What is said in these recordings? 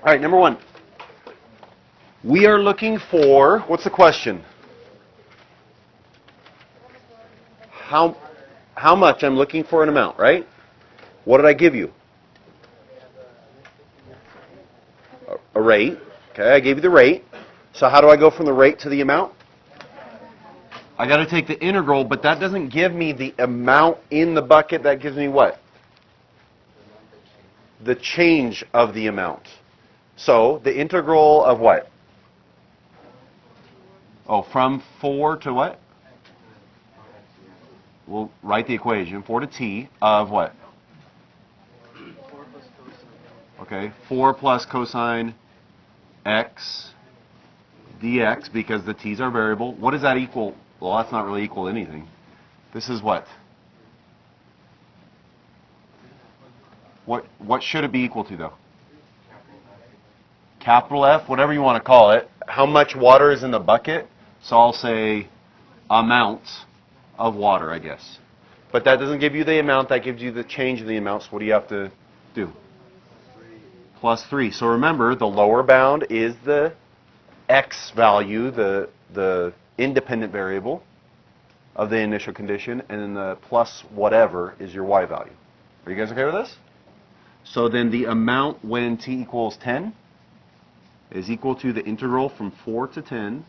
All right, number one. We are looking for, what's the question? How much? I'm looking for an amount, right? What did I give you? A rate. Okay, I gave you the rate. So how do I go from the rate to the amount? I got to take the integral, but that doesn't give me the amount in the bucket. That gives me what? The change of the amount. So the integral of what? Oh, from 4 to what? We'll write the equation. 4 to t of what? Okay, 4 plus cosine x dx, because the t's are variable. What does that equal? Well, that's not really equal to anything. This is what? What should it be equal to, though? Capital F, whatever you want to call it. How much water is in the bucket? So I'll say amount of water, I guess. But that doesn't give you the amount. That gives you the change in the amount. So what do you have to do? Plus 3. So remember, the lower bound is the x value, the independent variable of the initial condition, and then the plus whatever is your y value. Are you guys okay with this? So then the amount when t equals 10 is equal to the integral from 4 to 10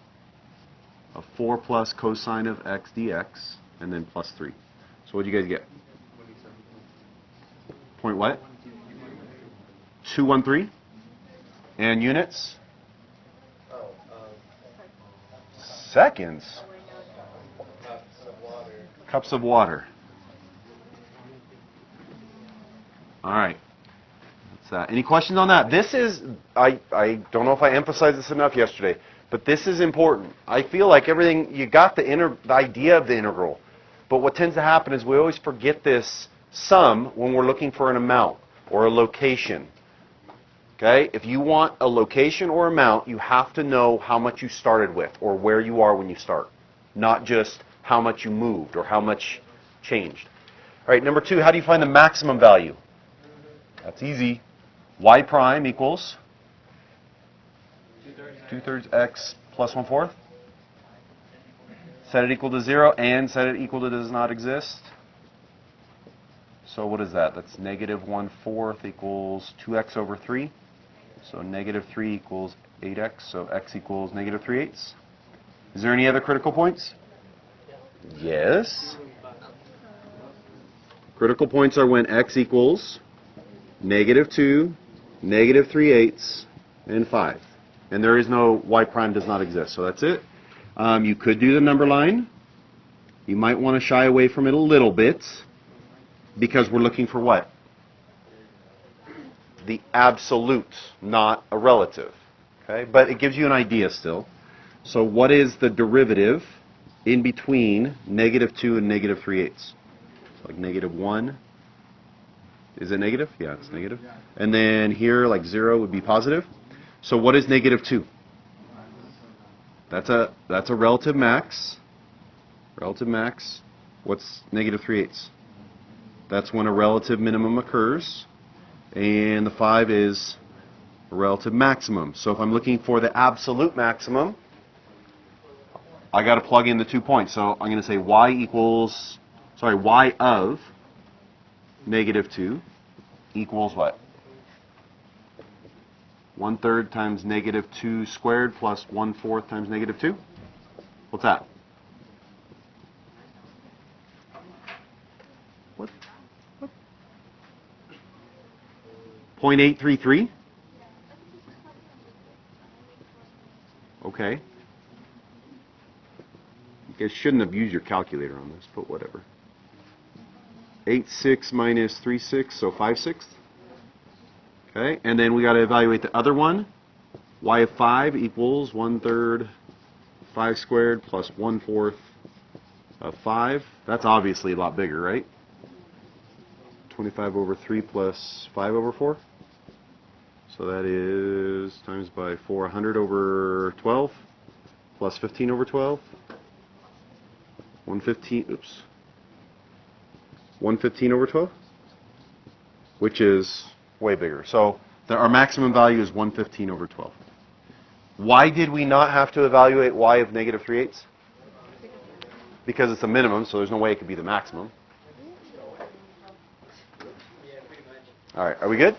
of 4 plus cosine of x dx, and then plus 3. So what do you guys get? Point what? 213? And units? Seconds. Cups of water. All right. Any questions on that? This is, I don't know if I emphasized this enough yesterday, but this is important. I feel like everything, you got the idea of the integral, but what tends to happen is we always forget this sum when we're looking for an amount or a location. Okay? If you want a location or amount, you have to know how much you started with or where you are when you start, not just how much you moved or how much changed. All right, number 2, how do you find the maximum value? That's easy. Y prime equals 2/3 x plus 1/4. Set it equal to 0 and set it equal to does not exist. So what is that? That's negative 1/4 equals 2x over 3. So negative 3 equals 8x. So x equals negative 3/8. Is there any other critical points? Yes. Critical points are when x equals negative 2, negative 3/8, and 5. And there is no y prime does not exist. So that's it. You could do the number line. You might want to shy away from it a little bit because we're looking for what? The absolute, not a relative. Okay? But it gives you an idea still. So what is the derivative in between negative 2 and negative 3/8? So like negative 1. Is it negative? Yeah, it's negative. And then here, like 0 would be positive. So what is negative 2? That's a relative max. Relative max. What's negative 3/8? That's when a relative minimum occurs. And the 5 is a relative maximum. So if I'm looking for the absolute maximum, I got to plug in the 2 points. So I'm going to say y of negative 2 equals what? 1/3 times negative 2 squared plus 1/4 times negative 2. What's that? What? 0.833? Okay. You guys shouldn't have used your calculator on this, but whatever. 8/6 minus 3/6, so 5/6. Okay, and then we got to evaluate the other one. Y of 5 equals 1/3 5 squared plus 1/4 of 5. That's obviously a lot bigger, right? 25 over 3 plus 5 over 4. So that is times by 400 over 12 plus 15 over 12. 115 over 12, which is way bigger. So Our maximum value is 115 over 12. Why did we not have to evaluate y of negative 3/8? Because it's a minimum, so there's no way it could be the maximum. All right, are we good?